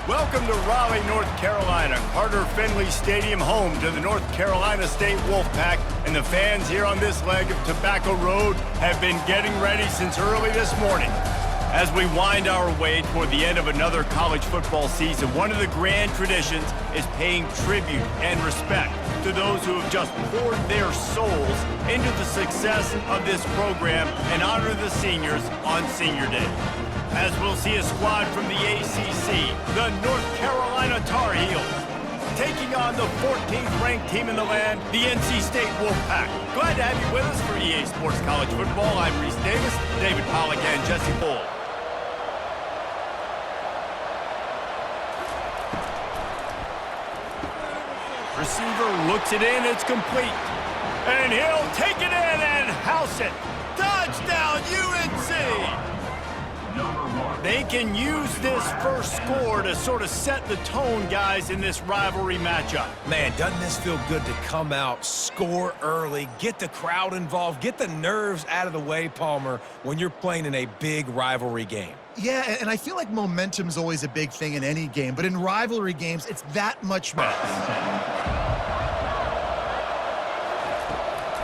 Welcome to Raleigh, North Carolina. Carter Finley Stadium, home to the North Carolina State Wolfpack, and the fans here on this leg of Tobacco Road have been getting ready since early this morning. As we wind our way toward the end of another college football season, one of the grand traditions is paying tribute and respect to those who have just poured their souls into the success of this program and honor the seniors on Senior Day. As we'll see a squad from the ACC, the North Carolina Tar Heels, taking on the 14th ranked team in the land, the NC State Wolfpack. Glad to have you with us for EA Sports College Football. I'm Reese Davis, David Pollack, and Jesse Bull. Receiver looks it in, it's complete. And he'll take it in and house it. Touchdown, UNC! They can use this first score to sort of set the tone, guys, in this rivalry matchup. Man, doesn't this feel good to come out, score early, get the crowd involved, get the nerves out of the way, Palmer, when you're playing in a big rivalry game? Yeah, and I feel like momentum's always a big thing in any game, but in rivalry games, it's that much more.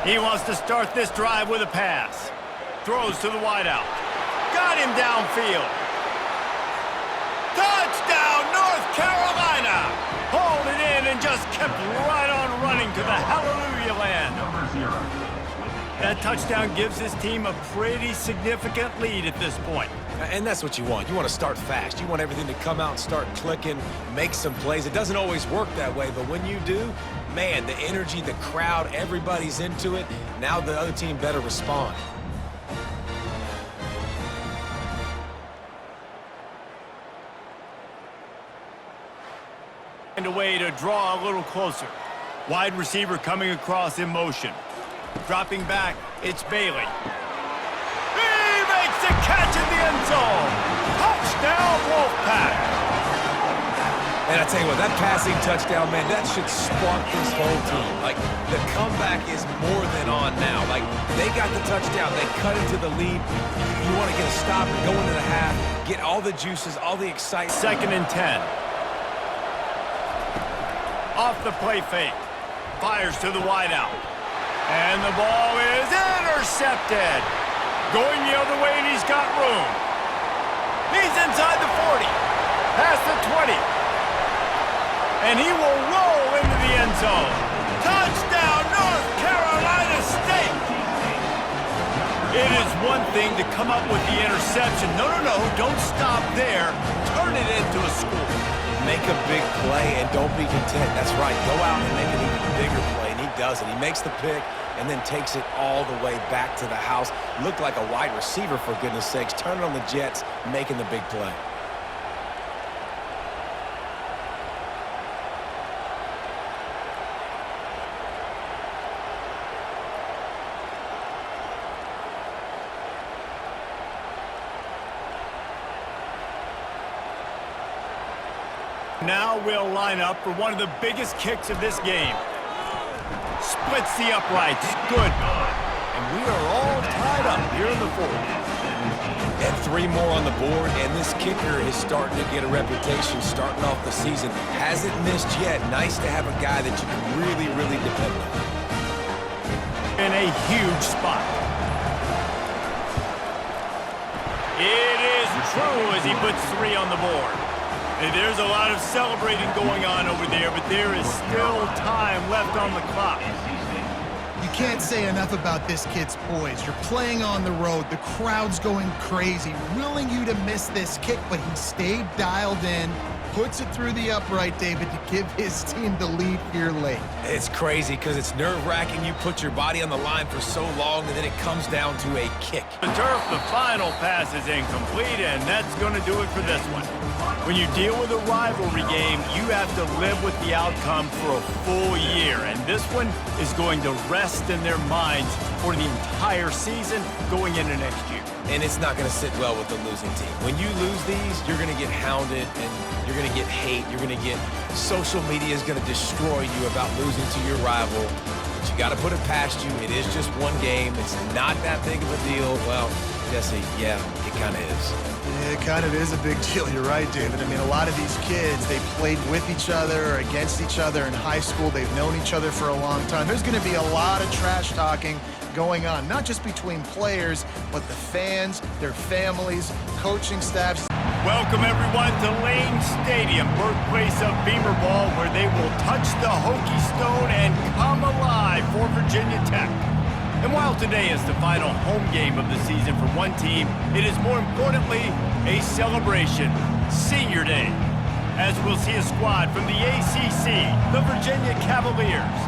He wants to start this drive with a pass. Throws to the wideout. Got him downfield. Touchdown, North Carolina! Hauled it in and just kept right on running to the hallelujah land. That touchdown gives his team a pretty significant lead at this point. And that's what you want. You want to start fast. You want everything to come out and start clicking, make some plays. It doesn't always work that way, but when you do, man, the energy, the crowd, everybody's into it. Now the other team better respond. And a way to draw a little closer. Wide receiver coming across in motion. Dropping back, it's Bailey. He makes the catch in the end zone. Touchdown, Wolfpack. And I tell you what, that passing touchdown, man, that should spark this whole team. Like, the comeback is more than on now. Like, they got the touchdown. They cut into the lead. You want to get a stop and go into the half, get all the juices, all the excitement. 2nd and 10. Off the play fake. Fires to the wideout. And the ball is intercepted. Going the other way, and he's got room. He's inside the 40. Past the 20. And he will roll into the end zone. Touchdown, North Carolina State! It is one thing to come up with the interception. No, don't stop there. Turn it into a score. Make a big play and don't be content. That's right. Go out and make an even bigger play, and he does it. He makes the pick and then takes it all the way back to the house. Looked like a wide receiver, for goodness sakes. Turn it on the Jets, making the big play. Now we'll line up for one of the biggest kicks of this game. Splits the uprights. Good. And we are all tied up here in the 4th. And 3 more on the board, and this kicker is starting to get a reputation starting off the season. Hasn't missed yet. Nice to have a guy that you can really, really depend on. In a huge spot. It is true as he puts 3 on the board. There's a lot of celebrating going on over there, but there is still time left on the clock. You can't say enough about this kid's poise. You're playing on the road. The crowd's going crazy, willing you to miss this kick, but he stayed dialed in, puts it through the upright, David, to give his team the lead here late. It's crazy because it's nerve-wracking. You put your body on the line for so long, and then it comes down to a kick. The turf, the final pass is incomplete, and that's going to do it for this one. When you deal with a rivalry game, you have to live with the outcome for a full year, and this one is going to rest in their minds for the entire season going into next year. And it's not going to sit well with the losing team. When you lose these, you're going to get hounded, and you're going to get hate. You're going to get social media is going to destroy you about losing to your rival. But you got to put it past you. It is just one game. It's not that big of a deal. Well, Jesse, yeah, it kind of is. It kind of is a big deal. You're right, David. I mean, a lot of these kids, they played with each other or against each other in high school. They've known each other for a long time. There's going to be a lot of trash talking going on, not just between players, but the fans, their families, coaching staffs. Welcome, everyone, to Lane Stadium, birthplace of Beamer ball, where they will touch the Hokie Stone and come alive for Virginia Tech. And while today is the final home game of the season for one team, it is more importantly a celebration, Senior Day, as we'll see a squad from the ACC, the Virginia Cavaliers,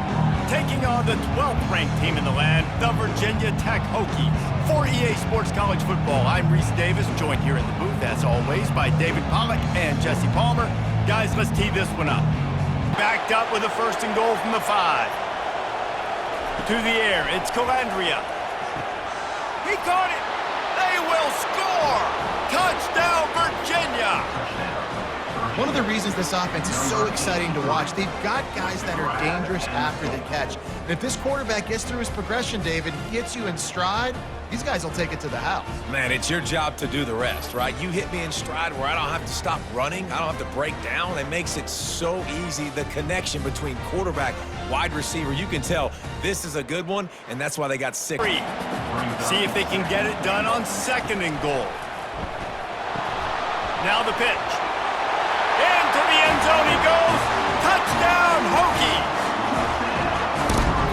taking on the 12th-ranked team in the land, the Virginia Tech Hokies. For EA Sports College Football, I'm Reese Davis, joined here in the booth, as always, by David Pollack and Jesse Palmer. Guys, let's tee this one up. Backed up with a first and goal from the 5. To the air, it's Calandria. He caught it! They will score! Touchdown, Virginia! One of the reasons this offense is so exciting to watch, they've got guys that are dangerous after the catch. And if this quarterback gets through his progression, David, he gets you in stride, these guys will take it to the house. Man, it's your job to do the rest, right? You hit me in stride where I don't have to stop running. I don't have to break down. It makes it so easy. The connection between quarterback, wide receiver, you can tell this is a good one, and that's why they got 6. See if they can get it done on second and goal. Now the pitch. Into the end zone he goes. Touchdown, Hokies!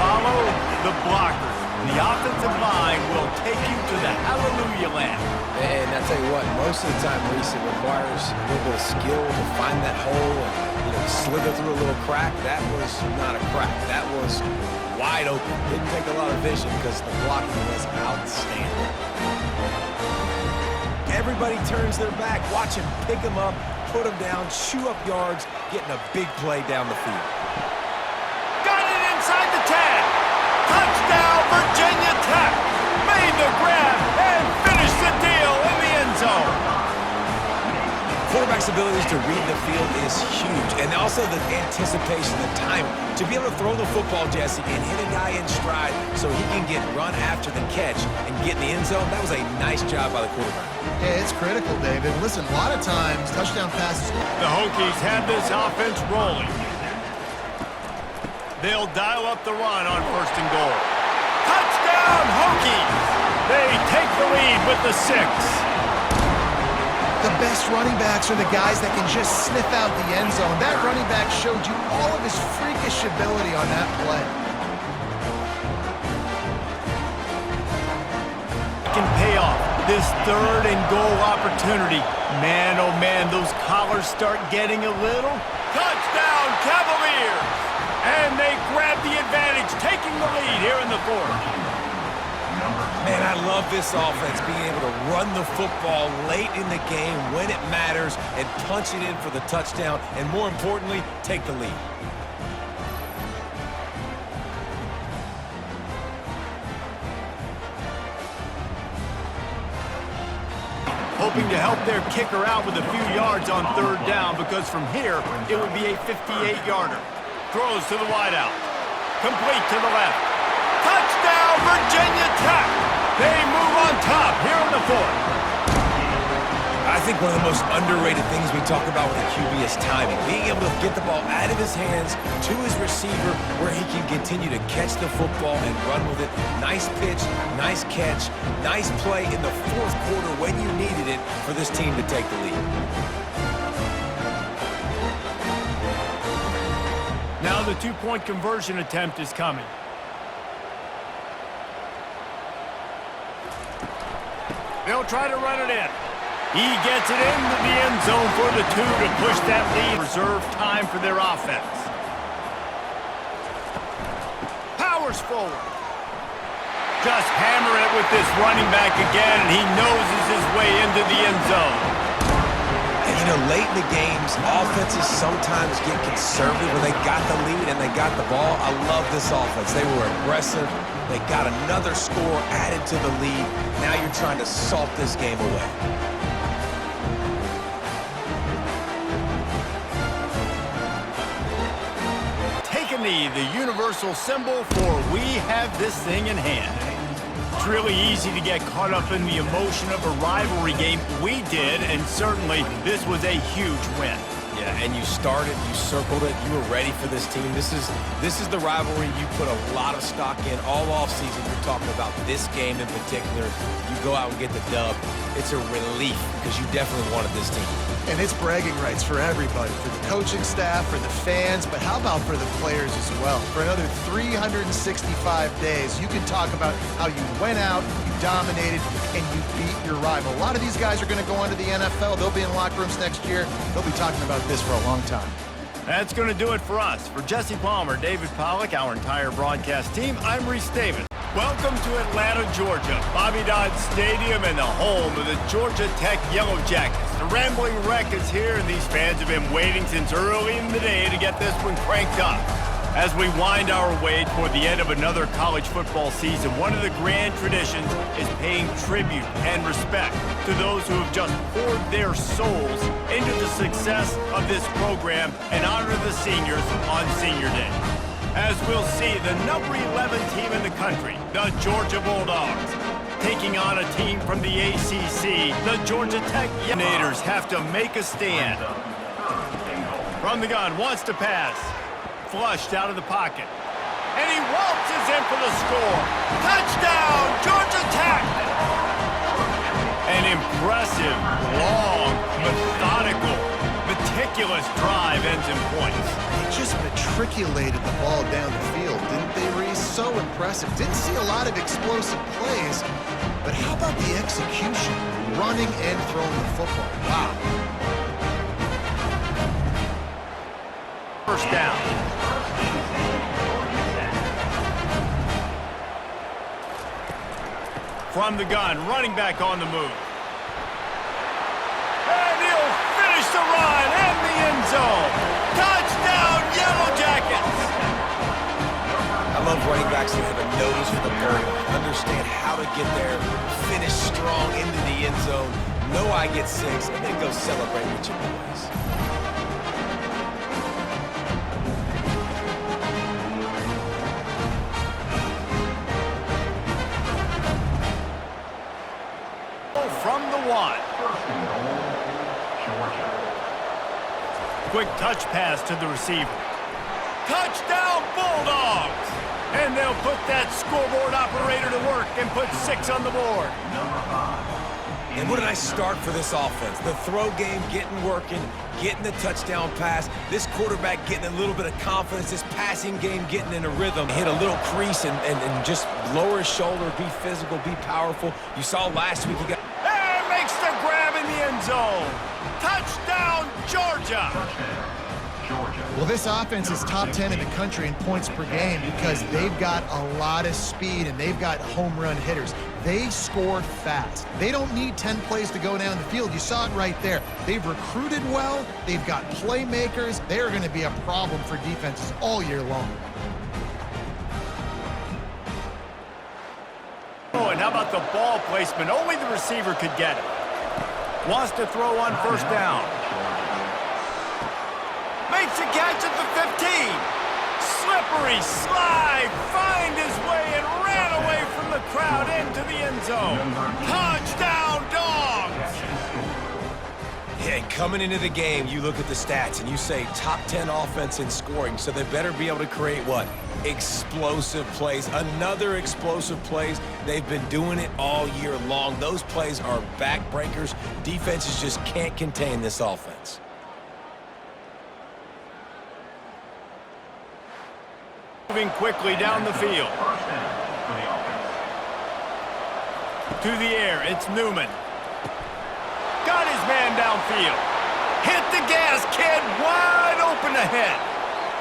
Follow the blockers. The offensive line will take you to the hallelujah land. And I tell you what, most of the time, Reese, it requires a little bit of skill to find that hole and slither through a little crack. That was not a crack. That was wide open. Didn't take a lot of vision because the blocking was outstanding. Everybody turns their back. Watch him pick him up, put him down, chew up yards, getting a big play down the field. Got it inside the 10. Touchdown, Virginia Tech! Made the grab and finished the deal in the end zone. Quarterback's abilities to read the field is huge, and also the anticipation, the timing. To be able to throw the football, Jesse, and hit a guy in stride so he can get run after the catch and get in the end zone, that was a nice job by the quarterback. Yeah, it's critical, David. Listen, a lot of times, touchdown passes. The Hokies have this offense rolling. They'll dial up the run on first and goal. Touchdown, Hokies! They take the lead with the 6. The best running backs are the guys that can just sniff out the end zone. That running back showed you all of his freakish ability on that play. Can pay off this third and goal opportunity. Man, oh man, those collars start getting a little. Touchdown, Cavaliers! And they grab the advantage, taking the lead here in the 4th. Man, I love this offense, being able to run the football late in the game when it matters and punch it in for the touchdown, and more importantly, take the lead. Hoping to help their kicker out with a few yards on third down, because from here, it would be a 58-yarder. Throws to the wideout. Complete to the left. Touchdown, Virginia Tech! They move on top here in the 4th. I think one of the most underrated things we talk about with a QB is timing. Being able to get the ball out of his hands to his receiver where he can continue to catch the football and run with it. Nice pitch, nice catch, nice play in the 4th quarter when you needed it for this team to take the lead. Now the 2-point conversion attempt is coming. They'll try to run it in. He gets it into the end zone for the 2 to push that lead. Reserve time for their offense. Powers forward. Just hammer it with this running back again, and he noses his way into the end zone. And, you know, late in the games, offenses sometimes get conservative when they got the lead and they got the ball. I love this offense. They were aggressive. They got another score added to the lead. Now you're trying to salt this game away. Take a knee, the universal symbol for we have this thing in hand. It's really easy to get caught up in the emotion of a rivalry game. We did, and certainly this was a huge win. Yeah, and you started, you circled it, you were ready for this team. This is the rivalry you put a lot of stock in all offseason. You're talking about this game in particular. You go out and get the dub. It's a relief because you definitely wanted this team. And it's bragging rights for everybody, for the coaching staff, for the fans, but how about for the players as well? For another 365 days, you can talk about how you went out, you dominated, and you beat your rival. A lot of these guys are going to go on to the NFL. They'll be in locker rooms next year. They'll be talking about this for a long time. That's going to do it for us. For Jesse Palmer, David Pollack, our entire broadcast team, I'm Reese Davis. Welcome to Atlanta, Georgia, Bobby Dodd Stadium and the home of the Georgia Tech Yellow Jackets. The Rambling Wreck is here, and these fans have been waiting since early in the day to get this one cranked up. As we wind our way toward the end of another college football season, one of the grand traditions is paying tribute and respect to those who have just poured their souls into the success of this program and honor the seniors on Senior Day. As we'll see, the number 11 team in the country, the Georgia Bulldogs, taking on a team from the ACC, the Georgia Tech Gators have to make a stand. From the gun, wants to pass. Flushed out of the pocket. And he waltzes in for the score. Touchdown, Georgia Tech! An impressive, long, methodical, meticulous drive ends in points. They just matriculated the ball down the field, didn't they, Reese? So impressive. Didn't see a lot of explosive plays, but how about the execution? Running and throwing the football. Wow. First down. From the gun, running back on the move. And he'll finish the run and the end zone. Touchdown, Yellow Jackets! I love running backs that have a nose for the bird, understand how to get there, finish strong into the end zone, know I get 6, and then go celebrate with your boys. From the 1. Quick touch pass to the receiver. Touchdown, Bulldogs! And they'll put that scoreboard operator to work and put 6 on the board. And what a nice start for this offense. The throw game getting working, getting the touchdown pass. This quarterback getting a little bit of confidence. This passing game getting in a rhythm. Hit a little crease and just lower his shoulder, be physical, be powerful. You saw last week he got... And makes the grab in the end zone. Touchdown, Georgia! Well, this offense is top 10 in the country in points per game because they've got a lot of speed and they've got home run hitters. They score fast. They don't need 10 plays to go down the field. You saw it right there. They've recruited well. They've got playmakers. They're going to be a problem for defenses all year long. Oh, and how about the ball placement? Only the receiver could get it. Wants to throw on first down. Makes a catch at the 15. Slippery slide, find his way and ran away from the crowd into the end zone. Touchdown, Dogs! Yeah, and coming into the game, you look at the stats and you say top 10 offense in scoring, so they better be able to create what? Explosive plays. Another explosive plays. They've been doing it all year long. Those plays are backbreakers. Defenses just can't contain this offense. Moving quickly down the field. To the air, it's Newman. Got his man downfield. Hit the gas, kid, wide open ahead.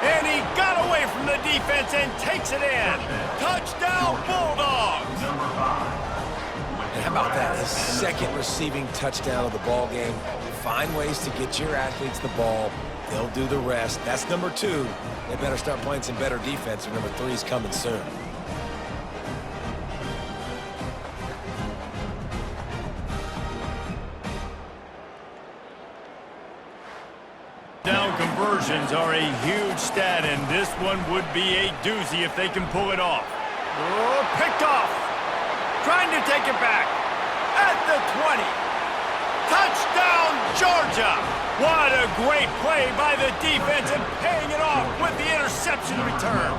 And he got away from the defense and takes it in. Touchdown, Bulldogs! And how about that? His second receiving touchdown of the ball game. Find ways to get your athletes the ball. They'll do the rest. That's number 2. They better start playing some better defense, or number 3 is coming soon. Down conversions are a huge stat, and this one would be a doozy if they can pull it off. Oh, picked off. trying to take it back. At the 20. Touchdown, Georgia! What a great play by the defense and paying it off with the interception return.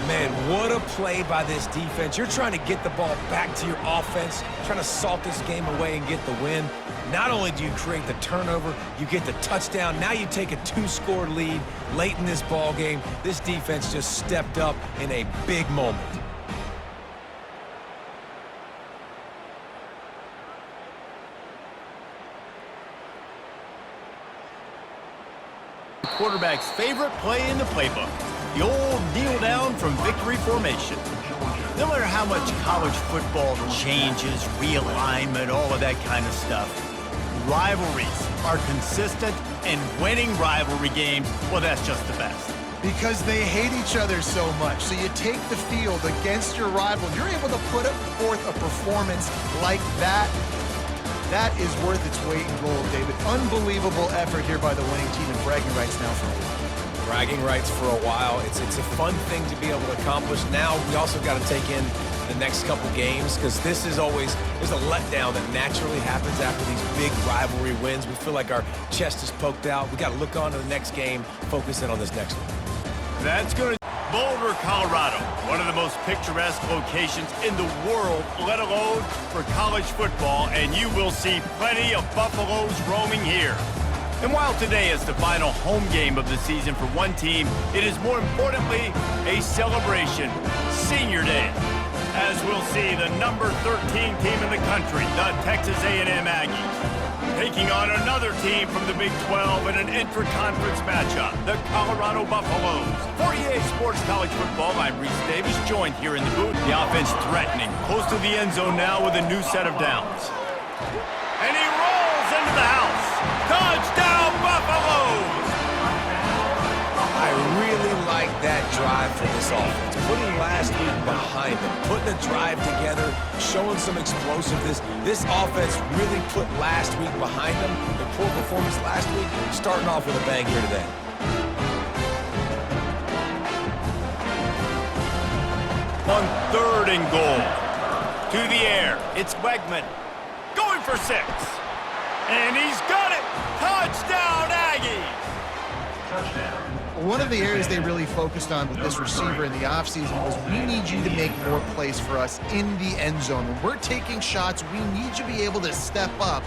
Man, what a play by this defense. You're trying to get the ball back to your offense, trying to salt this game away and get the win. Not only do you create the turnover, you get the touchdown. Now you take a 2-score lead late in this ball game. This defense just stepped up in a big moment. Quarterback's favorite play in the playbook, the old kneel down from victory formation. No matter how much college football changes, realignment, all of that kind of stuff, rivalries are consistent, and winning rivalry games, well, that's just the best. Because they hate each other so much. So you take the field against your rival, you're able to put forth a performance like that. That is worth its weight in gold, David. Unbelievable effort here by the winning team, and bragging rights now for a while. Bragging rights for a while. It's a fun thing to be able to accomplish. Now we also got to take in the next couple games, because this is always, there's a letdown that naturally happens after these big rivalry wins. We feel like our chest is poked out. We got to look on to the next game, focus in on this next one. That's going to Boulder, Colorado, one of the most picturesque locations in the world, let alone for college football, and you will see plenty of Buffaloes roaming here. And while today is the final home game of the season for one team, it is more importantly a celebration, Senior Day, as we'll see the number 13 team in the country, the Texas A&M Aggies, taking on another team from the Big 12 in an intra-conference matchup, the Colorado Buffaloes. For EA Sports College Football, I'm Reese Davis, joined here in the booth. The offense threatening, close to the end zone now with a new set of downs. And he rolls into the house. Touchdown, Buffaloes! I really like that drive for this offense. Putting last week behind them, putting a drive together, showing some explosiveness. This offense really put last week behind them. The poor performance last week, starting off with a bang here today. On 3rd and goal. To the air, it's Wegman. Going for 6. And he's got it! Touchdown, Aggies! Touchdown. One of the areas they really focused on with this receiver in the offseason was, we need you to make more plays for us in the end zone. When we're taking shots, we need you to be able to step up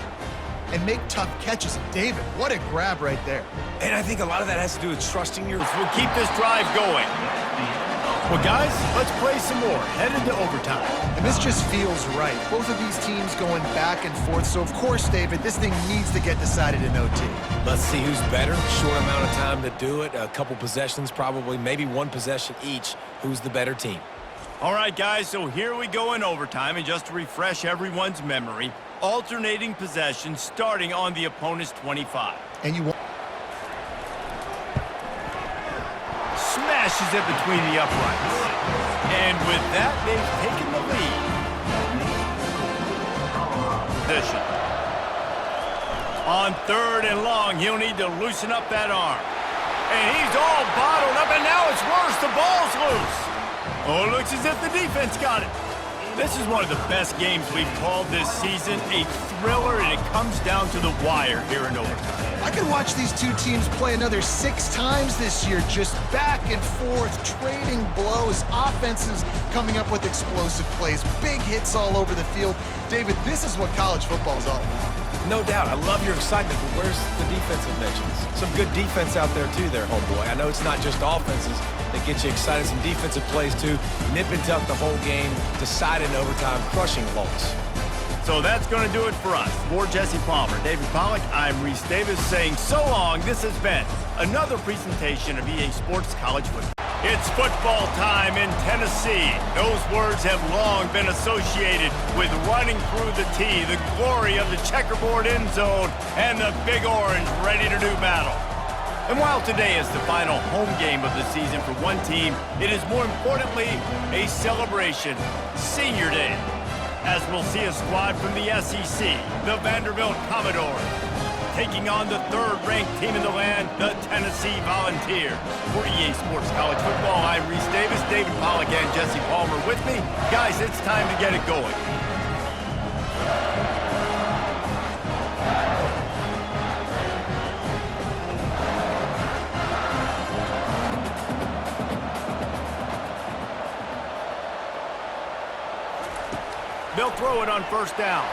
and make tough catches. David, what a grab right there. And I think a lot of that has to do with trusting your... We'll keep this drive going. Well, guys, let's play some more. Headed to overtime. And this just feels right. Both of these teams going back and forth. So, of course, David, this thing needs to get decided in OT. Let's see who's better. Short amount of time to do it. A couple possessions probably, maybe one possession each. Who's the better team? All right, guys, so here we go in overtime. And just to refresh everyone's memory, alternating possessions starting on the opponent's 25. And you want... Smashes it between the uprights. And with that, they've taken the lead. Position. On 3rd and long, he'll need to loosen up that arm. And he's all bottled up, and now it's worse. The ball's loose. Oh, it looks as if the defense got it. This is one of the best games we've called this season, a thriller, and it comes down to the wire here in overtime. I could watch these two teams play another 6 times this year, just back and forth, trading blows, offenses coming up with explosive plays, big hits all over the field. David, this is what college football is all about. No doubt. I love your excitement, but where's the defensive mentions? Some good defense out there, too, there, homeboy. I know it's not just offenses that get you excited. Some defensive plays, too. Nip and tuck the whole game, decide in overtime, crushing Lawrence. So that's going to do it for us. For Jesse Palmer, David Pollack, I'm Reese Davis saying so long. This has been another presentation of EA Sports College Football. It's football time in Tennessee. Those words have long been associated with running through the tee, the glory of the checkerboard end zone, and the Big Orange ready to do battle. And while today is the final home game of the season for one team, it is more importantly a celebration, Senior Day, as we'll see a squad from the SEC, the Vanderbilt Commodores, taking on the third-ranked team in the land, the Tennessee Volunteers. For EA Sports College Football, I'm Reese Davis, David Pollack, and Jesse Palmer with me. Guys, it's time to get it going. They'll throw it on first down.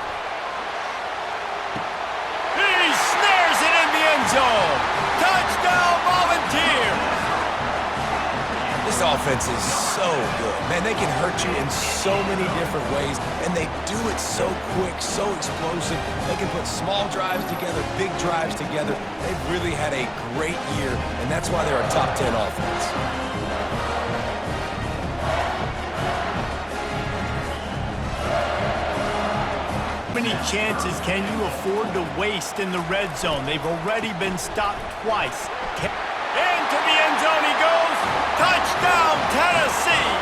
He snares it in the end zone. Touchdown, Volunteers! This offense is so good. Man, they can hurt you in so many different ways, and they do it so quick, so explosive. They can put small drives together, big drives together. They've really had a great year, and that's why they're a top 10 offense. How many chances can you afford to waste in the red zone? They've already been stopped twice. Into the end zone he goes. Touchdown, Tennessee!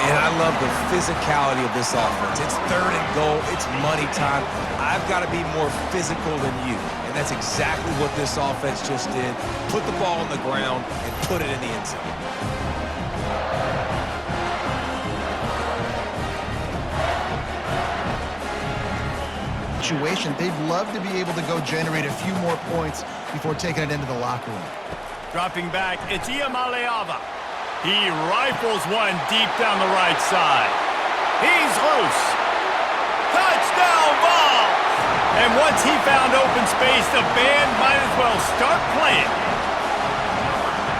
And I love the physicality of this offense. It's third and goal. It's money time. I've got to be more physical than you. And that's exactly what this offense just did. Put the ball on the ground and put it in the end zone. They'd love to be able to go generate a few more points before taking it into the locker room. Dropping back, it's Iamaleava. He rifles one deep down the right side. He's loose. Touchdown ball! And once he found open space, the band might as well start playing.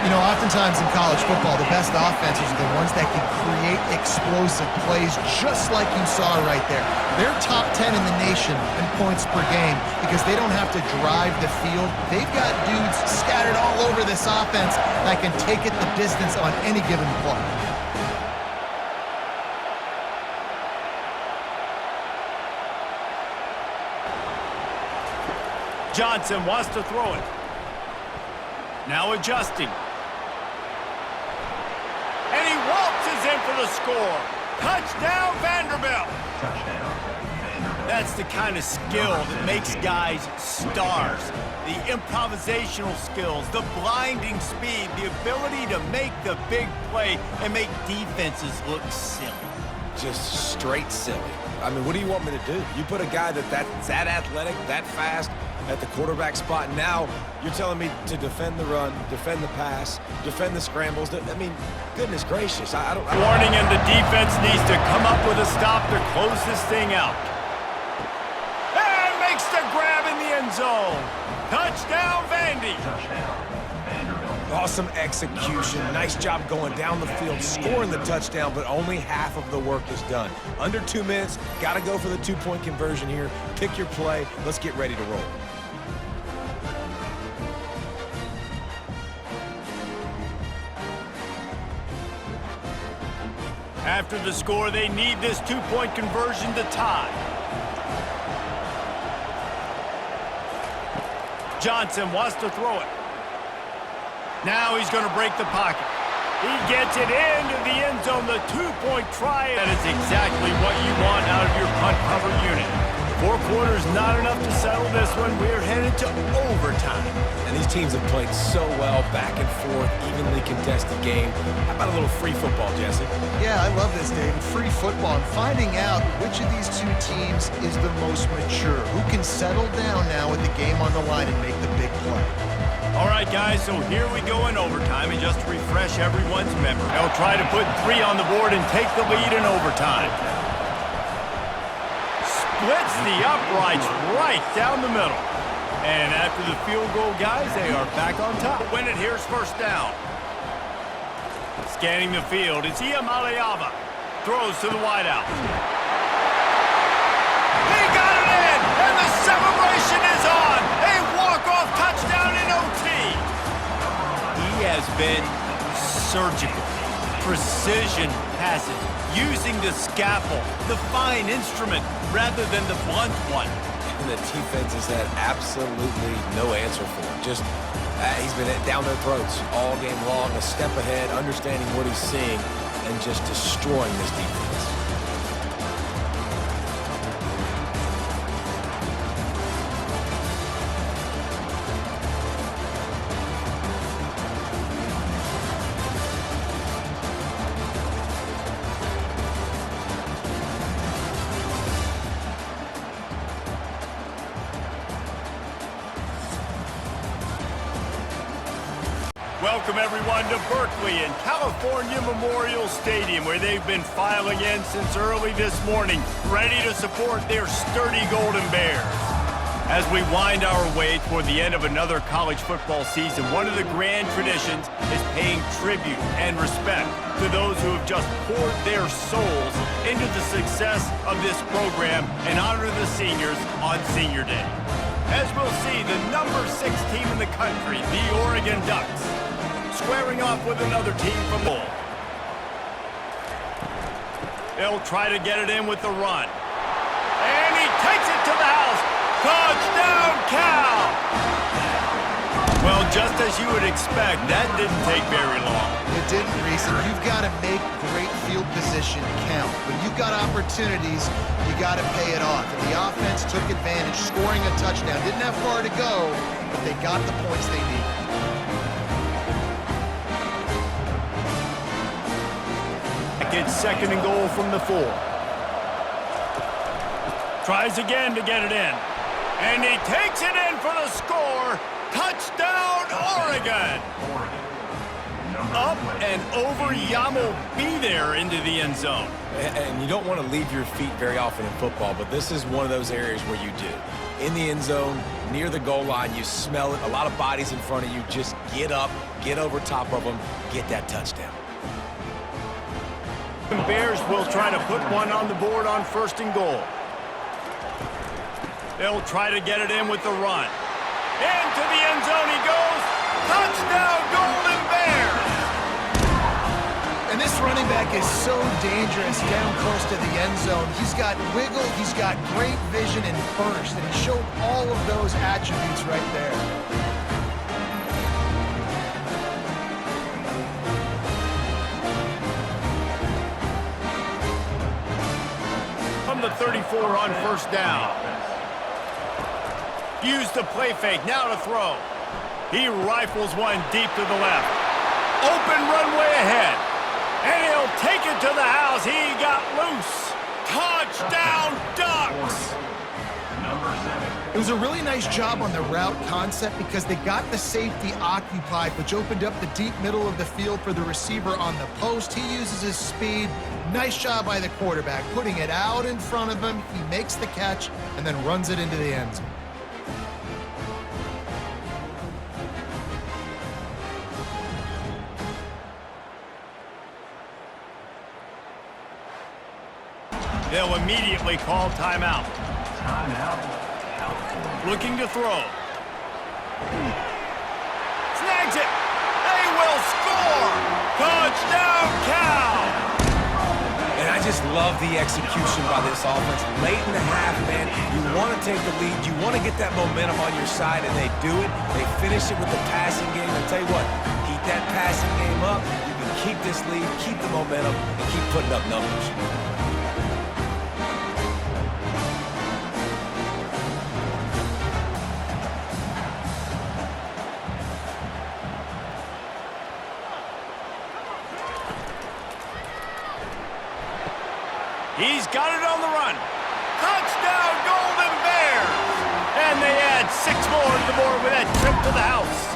You know, oftentimes in college football, the best offenses are the ones that can create explosive plays just like you saw right there. They're top 10 in the nation in points per game because they don't have to drive the field. They've got dudes scattered all over this offense that can take it the distance on any given play. Johnson wants to throw it. Now adjusting. And he waltzes in for the score. Touchdown, Vanderbilt. That's the kind of skill that makes guys stars. The improvisational skills, the blinding speed, the ability to make the big play and make defenses look silly. Just straight silly. I mean, what do you want me to do? You put a guy that's that athletic, that fast, at the quarterback spot. Now you're telling me to defend the run, defend the pass, defend the scrambles. I mean, goodness gracious. I don't. Warning, and the defense needs to come up with a stop to close this thing out. And makes the grab in the end zone. Touchdown, Vandy. Awesome execution. Nice job going down the field, scoring the touchdown, but only half of the work is done. Under 2 minutes, got to go for the two-point conversion here. Pick your play. Let's get ready to roll. After the score, they need this two-point conversion to tie. Johnson wants to throw it. Now he's going to break the pocket. He gets it into the end zone, the two-point try. That is exactly what you want out of your punt cover unit. 4 quarters not enough to settle this one. We're headed to overtime. And these teams have played so well, back and forth, evenly contested game. How about a little free football, Jesse? Yeah, I love this, David. Free football and finding out which of these two teams is the most mature. Who can settle down now with the game on the line and make the big play. All right, guys, so here we go in overtime, and just to refresh everyone's memory, they'll try to put 3 on the board and take the lead in overtime. Splits the uprights right down the middle. And after the field goal, guys, they are back on top. Win it, here's first down. Scanning the field, it's Iamaleava. Throws to the wideout. He got it in, and the celebration is on. A walk-off touchdown in OT. He has been surgical. Precision passes, using the scalpel, the fine instrument, rather than the blunt one. And the defense has had absolutely no answer for him. Just, he's been down their throats all game long, a step ahead, understanding what he's seeing, and just destroying this defense. Welcome everyone to Berkeley and California Memorial Stadium, where they've been filing in since early this morning, ready to support their sturdy Golden Bears. As we wind our way toward the end of another college football season, one of the grand traditions is paying tribute and respect to those who have just poured their souls into the success of this program and honor the seniors on Senior Day. As we'll see, the number 6 team in the country, the Oregon Ducks, squaring off with another team from Bull. They'll try to get it in with the run. And he takes it to the house. Touchdown, Cal! Well, just as you would expect, that didn't take very long. It didn't, Reese, and you've got to make great field position count. When you've got opportunities, you got to pay it off. And the offense took advantage, scoring a touchdown. Didn't have far to go, but they got the points they needed. It's 2nd and goal from the 4. Tries again to get it in. And he takes it in for the score. Touchdown, Oregon! Up and over, Yam will be there into the end zone. And you don't want to leave your feet very often in football, but this is one of those areas where you do. In the end zone, near the goal line, you smell it. A lot of bodies in front of you. Just get up, get over top of them, get that touchdown. The Bears will try to put one on the board on 1st and goal. They'll try to get it in with the run. Into the end zone he goes. Touchdown, Golden Bears! And this running back is so dangerous down close to the end zone. He's got wiggle, he's got great vision and burst, and he showed all of those attributes right there. From the 34 on 1st down. Use the play fake, now to throw. He rifles one deep to the left. Open runway ahead. And he'll take it to the house. He got loose. Touchdown, Ducks! It was a really nice job on the route concept because they got the safety occupied, which opened up the deep middle of the field for the receiver on the post. He uses his speed. Nice job by the quarterback, putting it out in front of him. He makes the catch and then runs it into the end zone. They'll immediately call timeout. Looking to throw. Snags it. They will score. Touchdown, Cal! And I just love the execution by this offense. Late in the half, man, you want to take the lead. You want to get that momentum on your side, and they do it. They finish it with the passing game. I'll tell you what, keep that passing game up. You can keep this lead, keep the momentum, and keep putting up numbers. He's got it on the run. Touchdown, Golden Bears! And they add 6 more to the board with that trip to the house.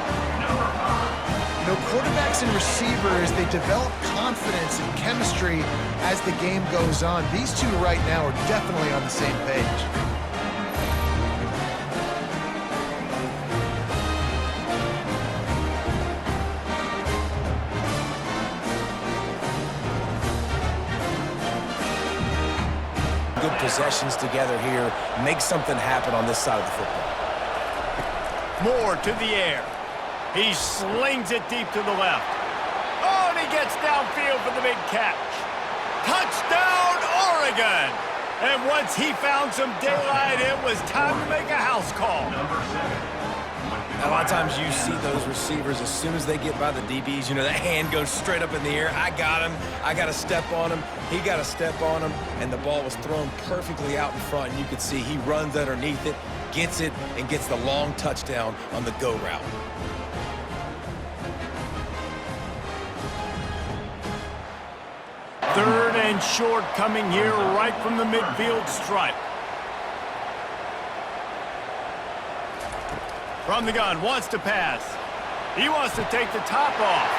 You know, quarterbacks and receivers, they develop confidence and chemistry as the game goes on. These two right now are definitely on the same page. Good possessions together here. Make something happen on this side of the football. More to the air. He slings it deep to the left. Oh, and he gets downfield for the big catch. Touchdown, Oregon! And once he found some daylight, it was time to make a house call. A lot of times you see those receivers, as soon as they get by the DBs, you know, that hand goes straight up in the air. I got him. I got to step on him. He got to step on him. And the ball was thrown perfectly out in front. And you could see he runs underneath it, gets it, and gets the long touchdown on the go route. Third and short coming here right from the midfield stripe. From the gun, wants to pass. He wants to take the top off.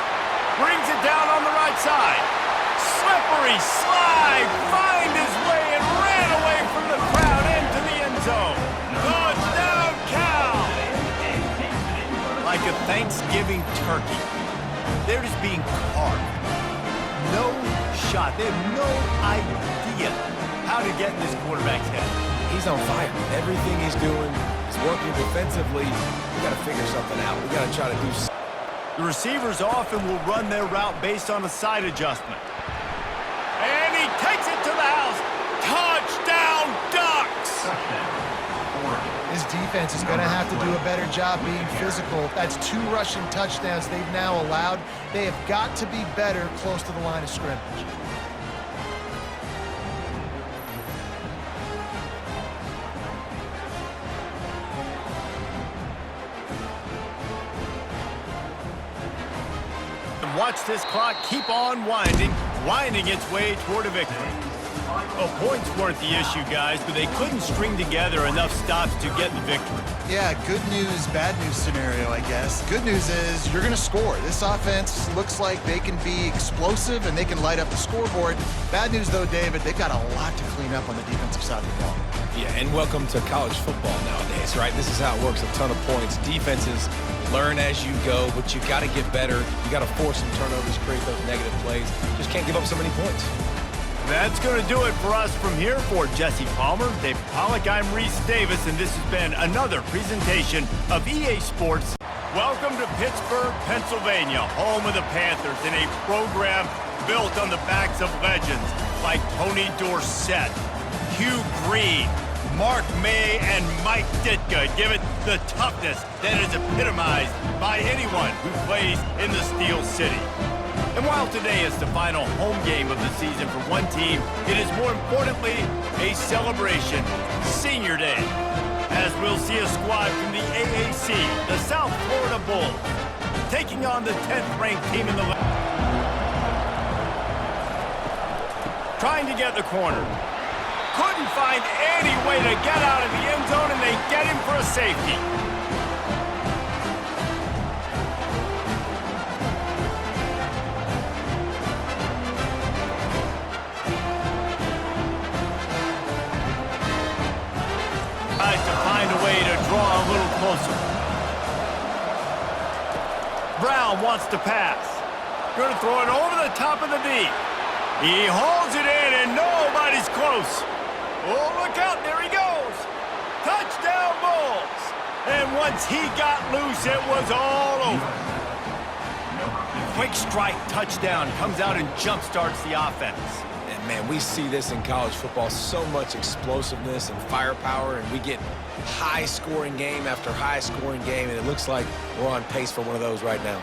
Brings it down on the right side. Slippery slide. Find his way and ran away from the crowd into the end zone. Touchdown, Cal! Like a Thanksgiving turkey. They're just being carved. No shot. They have no idea how to get in this quarterback's head. He's on fire. Everything he's doing is working defensively. We got to figure something out. We got to try to do something. The receivers often will run their route based on a side adjustment. And he takes it to the house. Touchdown, Ducks! This defense is going to have to do a better job being physical. That's 2 rushing touchdowns they've now allowed. They have got to be better close to the line of scrimmage. Watch this clock keep on winding its way toward a victory. Well, points weren't the issue, guys, but they couldn't string together enough stops to get the victory. Yeah, good news, bad news scenario, I guess. Good news is you're going to score. This offense looks like they can be explosive and they can light up the scoreboard. Bad news, though, David, they've got a lot to clean up on the defensive side of the ball. Yeah, and welcome to college football nowadays, right? This is how it works, a ton of points. Defenses learn as you go, but you got to get better. You got to force some turnovers, create those negative plays. Just can't give up so many points. That's going to do it for us from here. For Jesse Palmer, David Pollack, I'm Reese Davis, and this has been another presentation of EA Sports. Welcome to Pittsburgh, Pennsylvania, home of the Panthers, in a program built on the backs of legends like Tony Dorsett, Hugh Green, Mark May, and Mike Ditka. Give it the toughness that is epitomized by anyone who plays in the Steel City. And while today is the final home game of the season for one team, it is more importantly a celebration, Senior Day, as we'll see a squad from the AAC, the South Florida Bulls, taking on the 10th-ranked team in the league. Trying to get the corner. Couldn't find any way to get out of the end zone, and they get him for a safety. Tries to find a way to draw a little closer. Brown wants to pass. Going to throw it over the top of the D. He holds it in, and nobody's close. Oh, look out, there he goes. Touchdown, Bulls. And once he got loose, it was all over. Quick strike touchdown comes out and jump-starts the offense. And, man, we see this in college football, so much explosiveness and firepower, and we get high-scoring game after high-scoring game, and it looks like we're on pace for one of those right now.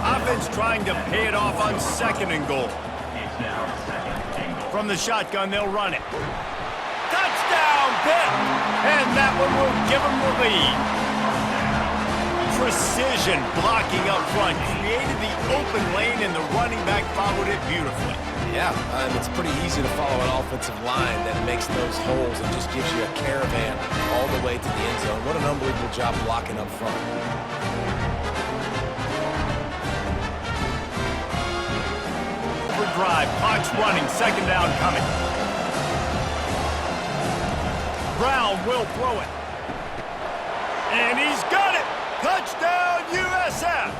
Offense trying to pay it off on 2nd and goal. From the shotgun, they'll run it. Touchdown, Pitt! And that one will give them the lead. Precision blocking up front created the open lane, and the running back followed it beautifully. Yeah, it's pretty easy to follow an offensive line that makes those holes and just gives you a caravan all the way to the end zone. What an unbelievable job blocking up front. Drive, clock's running, 2nd down coming. Brown will throw it. And he's got it! Touchdown, USF!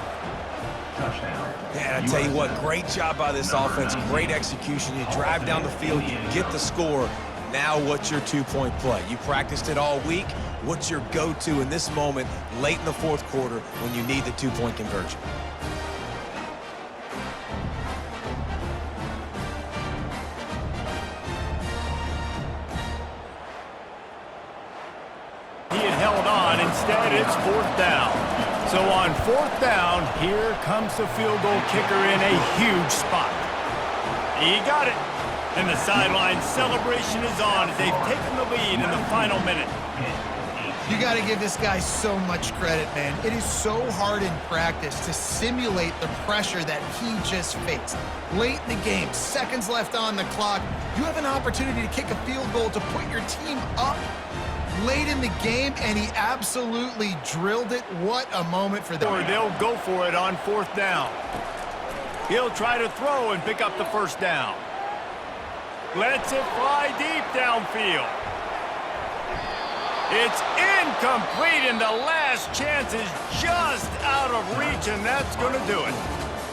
Man, I tell you what, great job by this offense, great execution. You drive down the field, you get the score. Now what's your 2-point play? You practiced it all week. What's your go-to in this moment, late in the 4th quarter, when you need the 2-point conversion? Instead, it's 4th down. So on 4th down, here comes the field goal kicker in a huge spot. He got it. And the sideline celebration is on as they've taken the lead in the final minute. You got to give this guy so much credit, man. It is so hard in practice to simulate the pressure that he just faced. Late in the game, seconds left on the clock, you have an opportunity to kick a field goal to put your team up late in the game, and he absolutely drilled it. What a moment for them. Or they'll go for it on 4th down. He'll try to throw and pick up the 1st down. Lets it fly deep downfield. It's incomplete, and the last chance is just out of reach, and that's going to do it.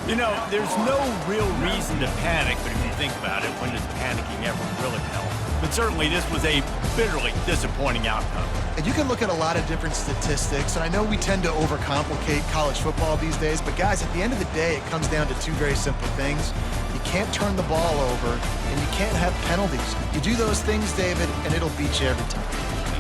You know, there's no real reason to panic, but if you think about it, when does panicking ever really help? But certainly this was a bitterly disappointing outcome. And you can look at a lot of different statistics, and I know we tend to overcomplicate college football these days, but guys, at the end of the day, it comes down to two very simple things. You can't turn the ball over, and you can't have penalties. You do those things, David, and it'll beat you every time.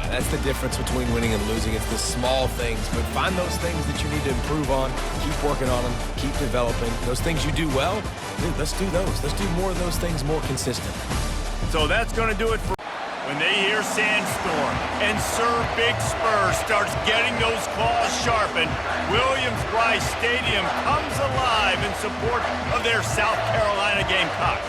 That's the difference between winning and losing. It's the small things, but find those things that you need to improve on. Keep working on them. Keep developing. Those things you do well, dude, let's do those. Let's do more of those things more consistently. So that's going to do it for when they hear Sandstorm and Sir Big Spur starts getting those claws sharpened. Williams-Brice Stadium comes alive in support of their South Carolina Gamecocks.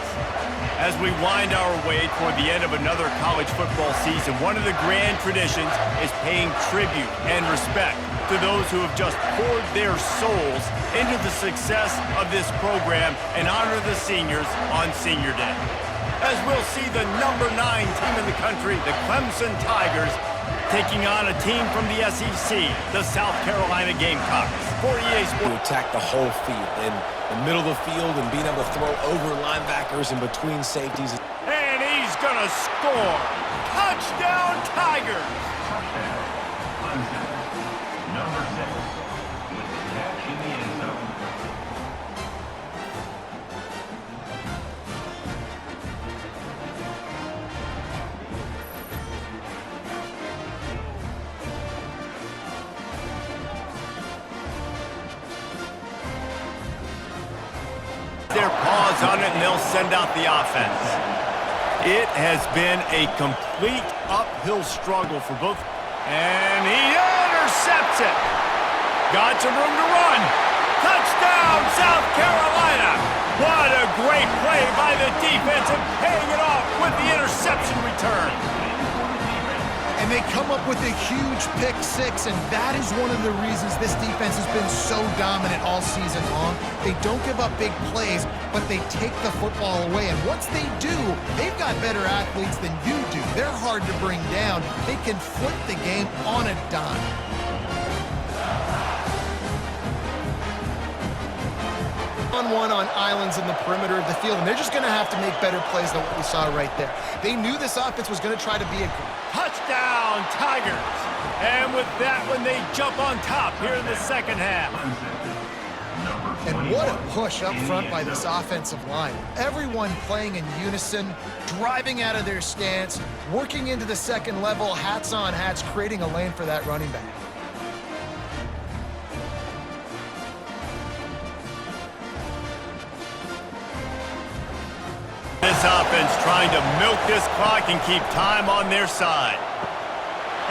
As we wind our way toward the end of another college football season, one of the grand traditions is paying tribute and respect to those who have just poured their souls into the success of this program and honor the seniors on Senior Day. As we'll see the number 9 team in the country, the Clemson Tigers, taking on a team from the SEC, the South Carolina Gamecocks. For EA Sports. To attack the whole field, in the middle of the field and being able to throw over linebackers and between safeties. And he's gonna score. Touchdown Tigers! Number 6, with the catch in the end zone. Their paws on it, and they'll send out the offense. It has been a complete uphill struggle for both. And he intercepts it. Got some room to run. Touchdown, South Carolina. What a great play by the defense and paying it off with the interception return. And they come up with a huge pick 6, and that is one of the reasons this defense has been so dominant all season long. They don't give up big plays, but they take the football away. And once they do, they've got better athletes than you do. They're hard to bring down. They can flip the game on a dime. On islands in the perimeter of the field, and they're just going to have to make better plays than what we saw right there. They knew this offense was going to try to be a touchdown Tigers. And with that one, they jump on top here in the second half. And what a push up front by this offensive line. Everyone playing in unison, driving out of their stance, working into the second level, hats on hats, creating a lane for that running back. This offense trying to milk this clock and keep time on their side.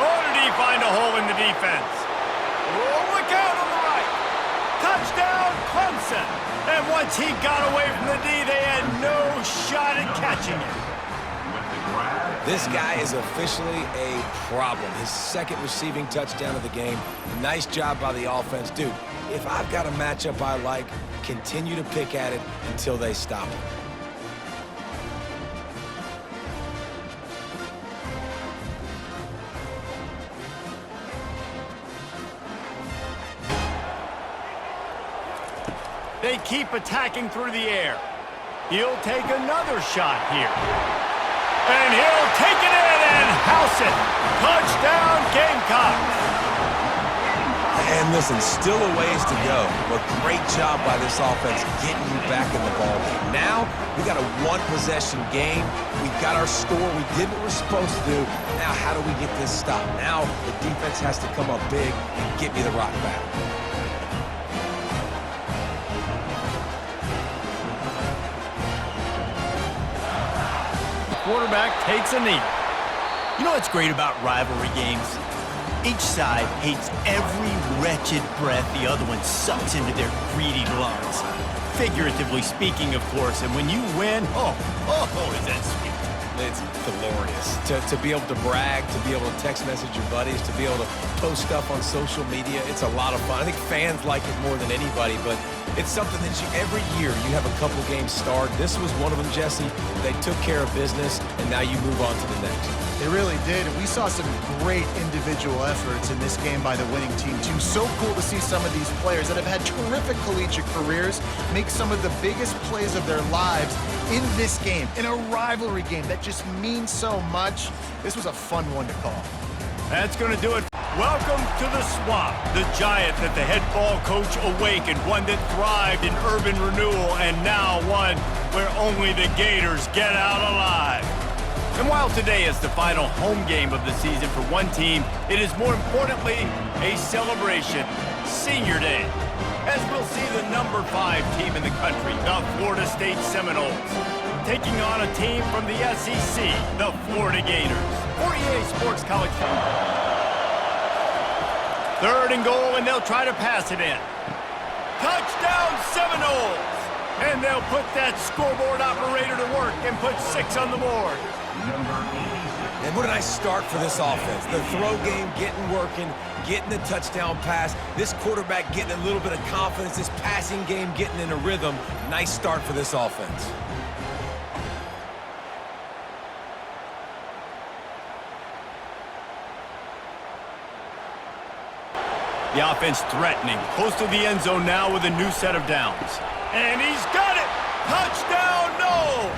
Oh, did he find a hole in the defense? Oh, look out on the right. Touchdown, Clemson. And once he got away from the D, they had no shot at catching it. This guy is officially a problem. His second receiving touchdown of the game. Nice job by the offense. Dude, if I've got a matchup I like, continue to pick at it until they stop it. They keep attacking through the air. He'll take another shot here. And he'll take it in and house it. Touchdown, Gamecocks. And listen, still a ways to go, but great job by this offense getting you back in the ballgame. Now, we got a one-possession game. We got our score. We did what we're supposed to do. Now, how do we get this stopped? Now, the defense has to come up big and get me the rock back. Quarterback takes a knee. You know what's great about rivalry games? Each side hates every wretched breath the other one sucks into their greedy lungs. Figuratively speaking, of course, and when you win, is that sweet. It's glorious. To be able to brag, to be able to text message your buddies, to be able to post stuff on social media, it's a lot of fun. I think fans like it more than anybody, but it's something that every year you have a couple games start. This was one of them, Jesse. They took care of business, and now you move on to the next. They really did, and we saw some great individual efforts in this game by the winning team, too. So cool to see some of these players that have had terrific collegiate careers make some of the biggest plays of their lives in this game, in a rivalry game that just means so much. This was a fun one to call. That's going to do it. Welcome to the Swamp, the giant that the head ball coach awakened, one that thrived in urban renewal, and now one where only the Gators get out alive. And while today is the final home game of the season for one team, it is more importantly a celebration, Senior Day, as we'll see the number 5 team in the country, the Florida State Seminoles, taking on a team from the SEC, the Florida Gators. For EA Sports College Football. 3rd and goal, and they'll try to pass it in. Touchdown Seminoles! And they'll put that scoreboard operator to work and put 6 on the board. And what a nice start for this offense. The throw game getting working, getting the touchdown pass. This quarterback getting a little bit of confidence. This passing game getting in a rhythm. Nice start for this offense. The offense threatening, close to the end zone now with a new set of downs. And he's got it! Touchdown, no!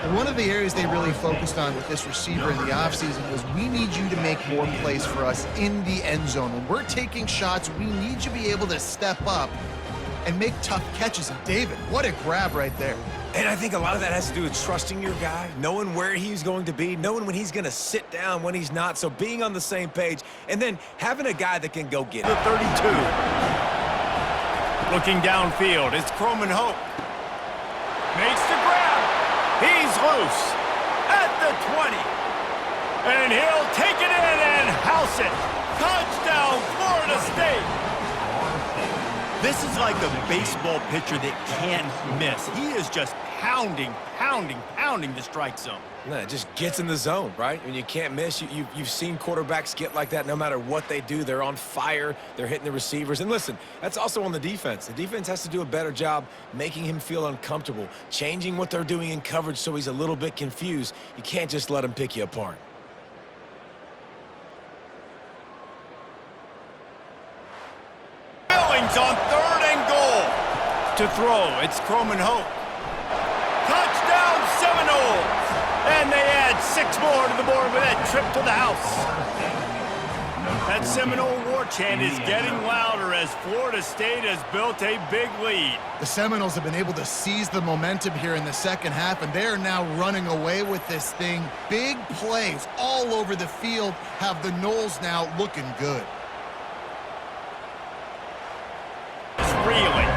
And one of the areas they really focused on with this receiver in the offseason was we need you to make more plays for us in the end zone. When we're taking shots, we need you to be able to step up and make tough catches. And David, what a grab right there. And I think a lot of that has to do with trusting your guy, knowing where he's going to be, knowing when he's going to sit down, when he's not, so being on the same page, and then having a guy that can go get it. The 32. Looking downfield, it's Croman Hope. Makes the grab. He's loose at the 20. And he'll take it in and house it. Touchdown, Florida State. This is like a baseball pitcher that can't miss. He is just pounding the strike zone. No, it just gets in the zone, right? When you can't miss, you've seen quarterbacks get like that no matter what they do. They're on fire. They're hitting the receivers. And listen, that's also on the defense. The defense has to do a better job making him feel uncomfortable, changing what they're doing in coverage so he's a little bit confused. You can't just let him pick you apart. Billings on 3rd and goal. To throw, it's Croman Hope. Touchdown Seminoles! And they add 6 more to the board with that trip to the house. That Seminole war chant is getting louder as Florida State has built a big lead. The Seminoles have been able to seize the momentum here in the second half, and they are now running away with this thing. Big plays all over the field have the Noles now looking good. Reeling.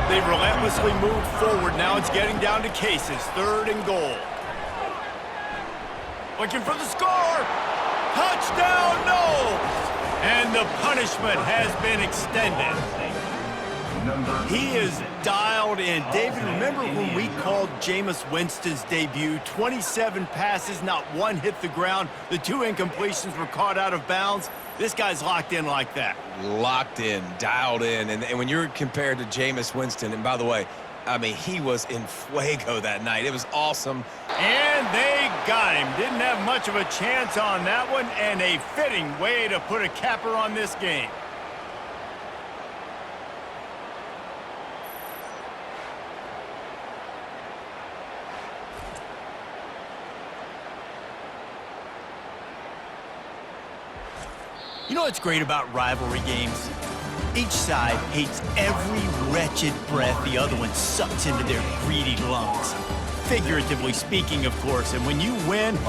They've relentlessly moved forward. Now it's getting down to cases. 3rd and goal. Looking for the score. Touchdown, no! And the punishment has been extended. He is dialed in. David, remember when we called Jameis Winston's debut? 27 passes, not one hit the ground. The 2 incompletions were caught out of bounds. This guy's locked in like that. Locked in, dialed in. And when you're compared to Jameis Winston, and by the way, I mean, he was in fuego that night. It was awesome. And they got him. Didn't have much of a chance on that one, and a fitting way to put a capper on this game. You know what's great about rivalry games? Each side hates every wretched breath the other one sucks into their greedy lungs. Figuratively speaking, of course, and when you win, is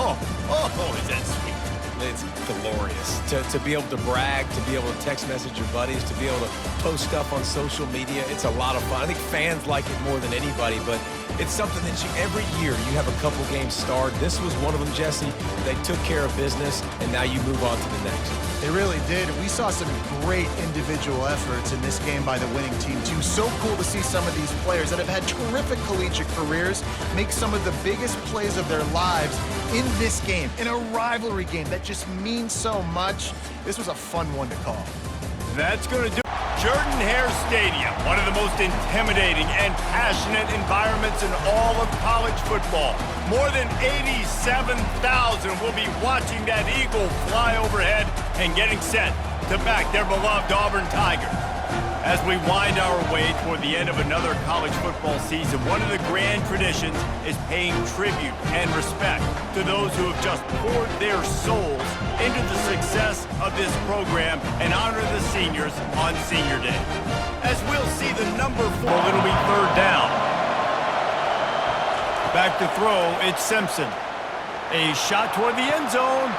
that sweet. It's glorious to be able to brag, to be able to text message your buddies, to be able to post stuff on social media. It's a lot of fun. I think fans like it more than anybody, but it's something that every year you have a couple games starred. This was one of them, Jesse. They took care of business, and now you move on to the next. They really did. We saw some great individual efforts in this game by the winning team, too. So cool to see some of these players that have had terrific collegiate careers make some of the biggest plays of their lives in this game, in a rivalry game that just means so much. This was a fun one to call. That's going to do Jordan-Hare Stadium, one of the most intimidating and passionate environments in all of college football. More than 87,000 will be watching that eagle fly overhead and getting set to back their beloved Auburn Tigers. As we wind our way toward the end of another college football season, one of the grand traditions is paying tribute and respect to those who have just poured their souls into the success of this program and honor the seniors on Senior Day. As we'll see the number 4, it'll be third down. Back to throw, it's Simpson. A shot toward the end zone,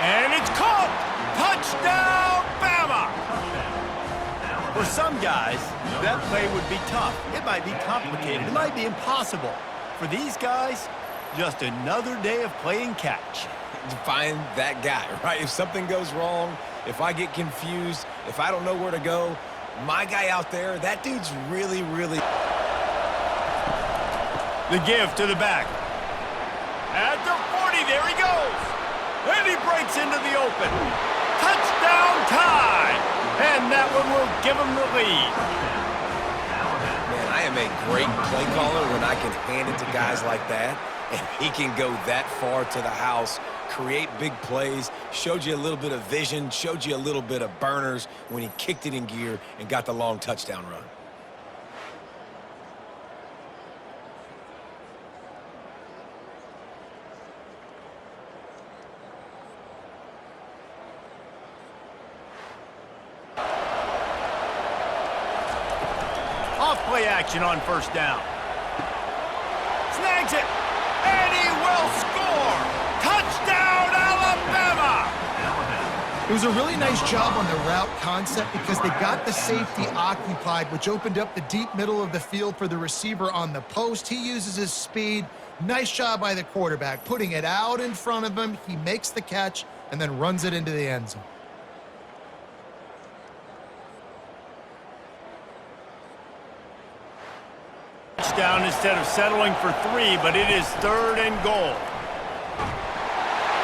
and it's caught! Touchdown, Bama! For some guys, that play would be tough. It might be complicated. It might be impossible. For these guys, just another day of playing catch. Find that guy, right? If something goes wrong, if I get confused, if I don't know where to go, my guy out there, that dude's really, really... The give to the back. At the 40, there he goes. And he breaks into the open. Touchdown tie! And that one will give him the lead. Man, I am a great play caller when I can hand it to guys like that. And he can go that far to the house, create big plays, showed you a little bit of vision, showed you a little bit of burners when he kicked it in gear and got the long touchdown run. Play action on first down. Snags it, and he will score! Touchdown, Alabama! It was a really nice job on the route concept because they got the safety occupied, which opened up the deep middle of the field for the receiver on the post. He uses his speed. Nice job by the quarterback, putting it out in front of him. He makes the catch and then runs it into the end zone. Down instead of settling for 3, but it is third and goal.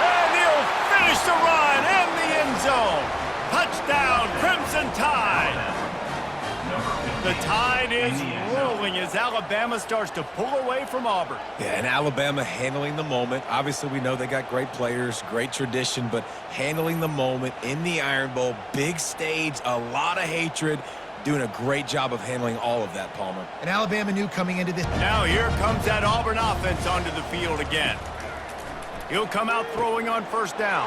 And he'll finish the run in the end zone. Touchdown, Crimson Tide. The Tide is rolling as Alabama starts to pull away from Auburn. Yeah, and Alabama handling the moment. Obviously, we know they got great players, great tradition, but handling the moment in the Iron Bowl, big stage, a lot of hatred. Doing a great job of handling all of that, Palmer. And Alabama knew coming into this. Now here comes that Auburn offense onto the field again. He'll come out throwing on first down.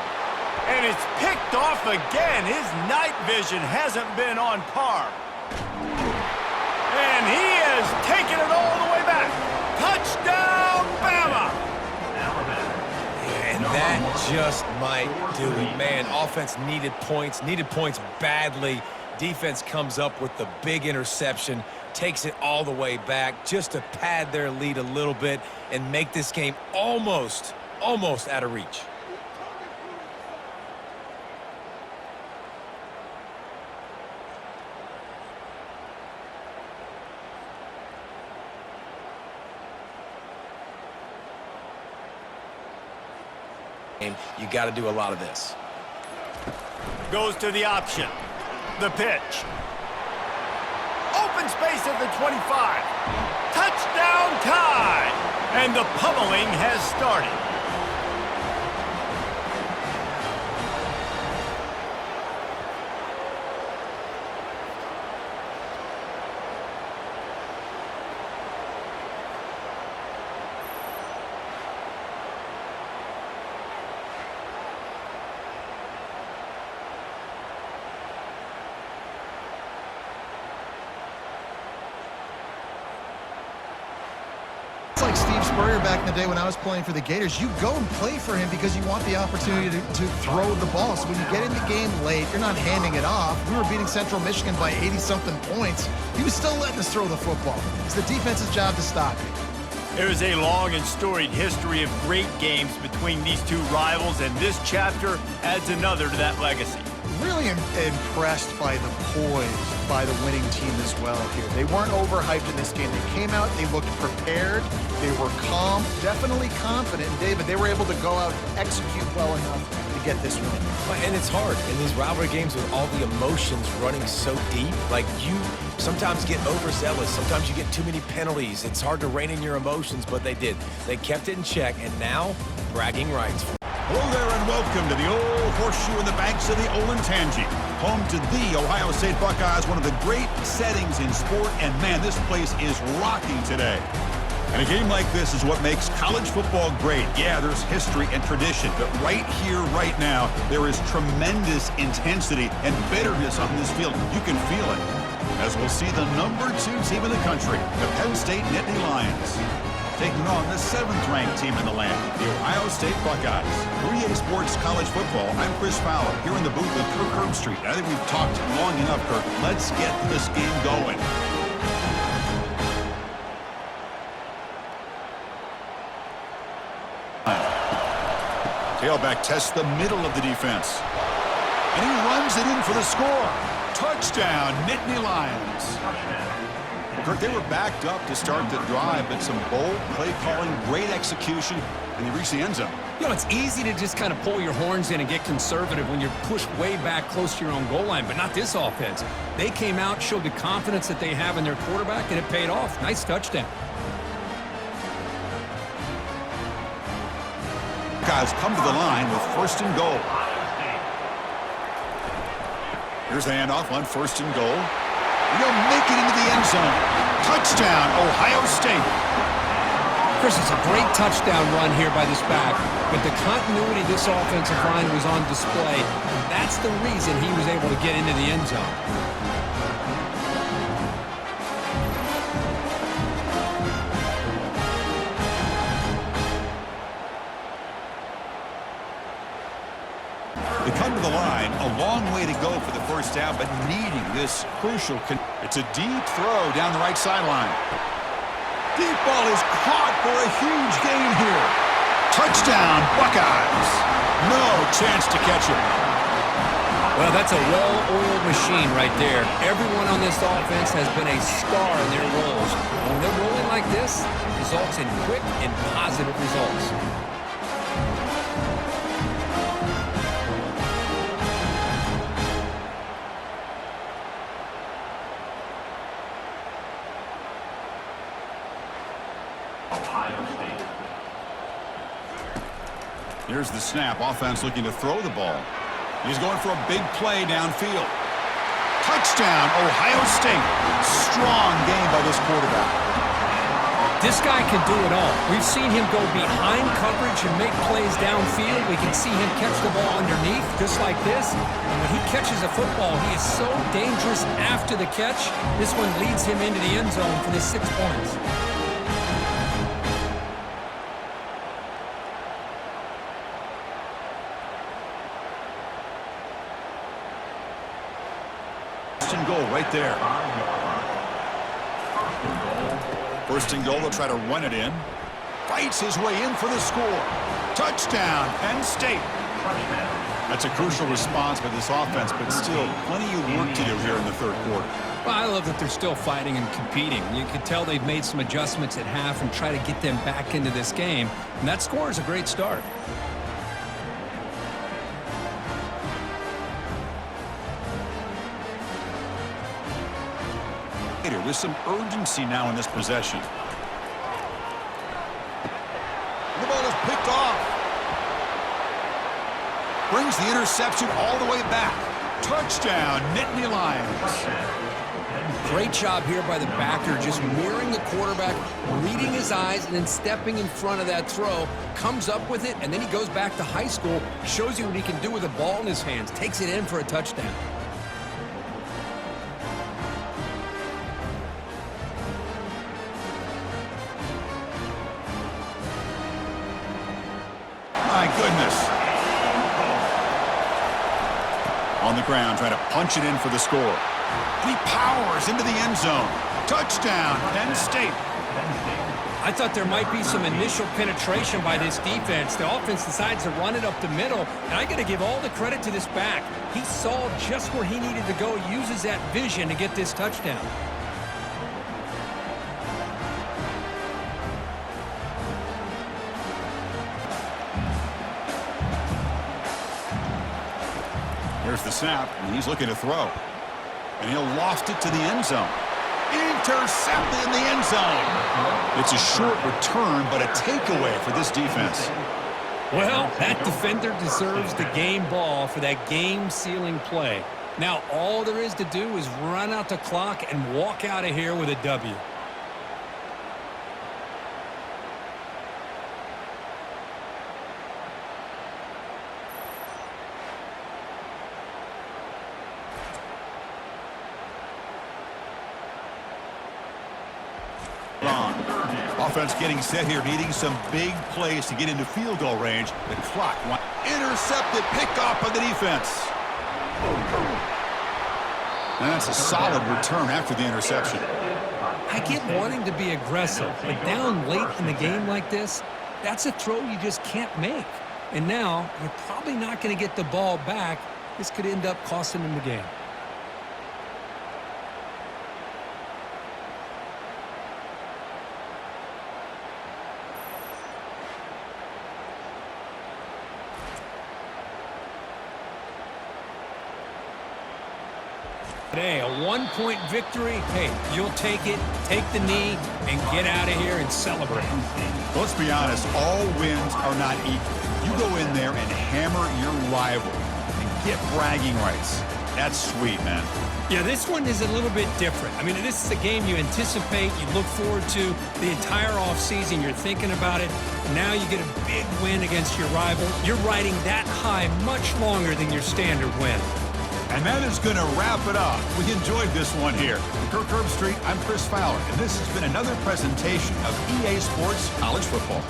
And it's picked off again. His night vision hasn't been on par. And he has taken it all the way back. Touchdown, Bama! And that just might do it. Man, offense needed points badly. Defense comes up with the big interception, takes it all the way back just to pad their lead a little bit and make this game almost out of reach. You got to do a lot of this. Goes to the option. The pitch. Open space at the 25. Touchdown tie. And the pummeling has started. It's like Steve Spurrier back in the day when I was playing for the Gators. You go and play for him because you want the opportunity to throw the ball. So when you get in the game late, you're not handing it off. We were beating Central Michigan by 80-something points. He was still letting us throw the football. It's the defense's job to stop it. There is a long and storied history of great games between these two rivals, and this chapter adds another to that legacy. Really impressed by the poise by the winning team as well here. They weren't overhyped in this game. They came out, they looked prepared, they were calm, definitely confident. And David, they were able to go out and execute well enough to get this win. And it's hard in these rivalry games with all the emotions running so deep. Like, you sometimes get overzealous. Sometimes you get too many penalties. It's hard to rein in your emotions, but they did. They kept it in check, and now bragging rights. Hello there and welcome to the old horseshoe in the banks of the Olentangy, home to the Ohio State Buckeyes, one of the great settings in sport, and man, this place is rocking today. And a game like this is what makes college football great. Yeah, there's history and tradition, but right here, right now, there is tremendous intensity and bitterness on this field. You can feel it, as we'll see the #2 team in the country, the Penn State Nittany Lions, taking on the 7th-ranked team in the land, the Ohio State Buckeyes. 3A Sports College Football, I'm Chris Fowler, here in the booth with Kirk Herbstreit. I think we've talked long enough, Kirk. Let's get this game going. Tailback tests the middle of the defense. And he runs it in for the score. Touchdown, Nittany Lions. Kirk, they were backed up to start the drive, but some bold play calling, great execution, and they reached the end zone. You know, it's easy to just kind of pull your horns in and get conservative when you're pushed way back close to your own goal line, but not this offense. They came out, showed the confidence that they have in their quarterback, and it paid off. Nice touchdown. Guys come to the line with 1st and goal. Here's the handoff on 1st and goal. He'll make it into the end zone. Touchdown, Ohio State. Chris, it's a great touchdown run here by this back, but the continuity of this offensive line was on display, and that's the reason he was able to get into the end zone. They come to the line, a long way to go for the first down, but needing this crucial. It's a deep throw down the right sideline. Deep ball is caught for a huge gain here. Touchdown, Buckeyes. No chance to catch it. Well, that's a well-oiled machine right there. Everyone on this offense has been a star in their roles. And when they're rolling like this, it results in quick and positive results. Here's the snap. Offense looking to throw the ball. He's going for a big play downfield. Touchdown, Ohio State. Strong game by this quarterback. This guy can do it all. We've seen him go behind coverage and make plays downfield. We can see him catch the ball underneath, just like this. And when he catches a football, he is so dangerous after the catch. This one leads him into the end zone for the 6 points. And goal right there. 1st and goal, they'll try to run it in. Fights his way in for the score. Touchdown, Penn State. That's a crucial response by this offense, but still plenty of work to do here in the 3rd quarter. Well, I love that they're still fighting and competing. You can tell they've made some adjustments at half and try to get them back into this game. And that score is a great start. With some urgency now in this possession. The ball is picked off. Brings the interception all the way back. Touchdown, Nittany Lions. Great job here by the backer, just mirroring the quarterback, reading his eyes, and then stepping in front of that throw, comes up with it, and then he goes back to high school, shows you what he can do with the ball in his hands, takes it in for a touchdown. goodness. On the ground, trying to punch it in for the score. And he powers into the end zone. Touchdown, Penn State. I thought there might be some initial penetration by this defense. The offense decides to run it up the middle, and I got to give all the credit to this back. He saw just where he needed to go, uses that vision to get this touchdown. Here's the snap, and he's looking to throw. And he'll loft it to the end zone. Intercepted in the end zone. It's a short return, but a takeaway for this defense. Well, that defender deserves the game ball for that game-sealing play. Now, all there is to do is run out the clock and walk out of here with a W. Offense getting set here, needing some big plays to get into field goal range. The clock intercepted, pick off by the defense. And that's a solid return after the interception. I get wanting to be aggressive, but down late in the game like this, that's a throw you just can't make. And now, you're probably not going to get the ball back. This could end up costing them the game. Today, a one-point victory. Hey, you'll take it, take the knee, and get out of here and celebrate. Let's be honest, all wins are not equal. You go in there and hammer your rival and get bragging rights. That's sweet, man. Yeah, this one is a little bit different. I mean, this is a game you anticipate, you look forward to the entire offseason. You're thinking about it. Now you get a big win against your rival. You're riding that high much longer than your standard win. And that is going to wrap it up. We enjoyed this one here. From Kirk Street, I'm Chris Fowler, and this has been another presentation of EA Sports College Football.